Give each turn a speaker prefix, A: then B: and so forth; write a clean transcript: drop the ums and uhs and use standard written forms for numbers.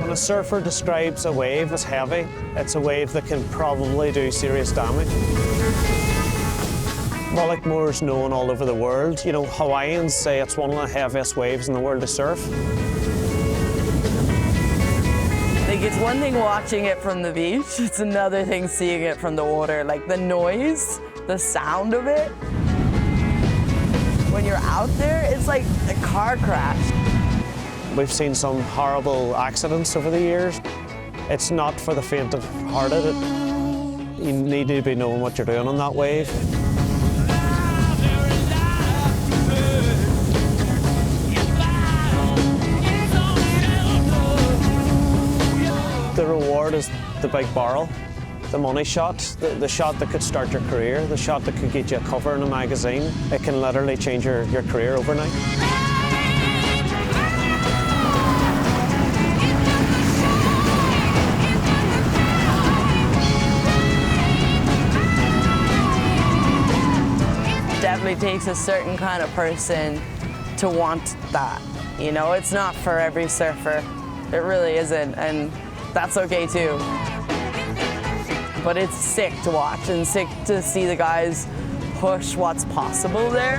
A: When a surfer describes a wave as heavy, it's a wave that can probably do serious damage. Mullaghmore's known all over the world. You know, Hawaiians say it's one of the heaviest waves in the world to surf.
B: Like, it's one thing watching it from the beach, it's another thing seeing it from the water. Like, the noise, the sound of it. When you're out there, it's like a car crash.
A: We've seen some horrible accidents over the years. It's not for the faint of hearted. You need to be knowing what you're doing on that wave. The reward is the big barrel, the money shot, the shot that could start your career, the shot that could get you a cover in a magazine. It can literally change your career overnight.
B: Definitely takes a certain kind of person to want that. You know, it's not for every surfer. It really isn't, and that's okay too. But it's sick to watch and sick to see the guys push what's possible there.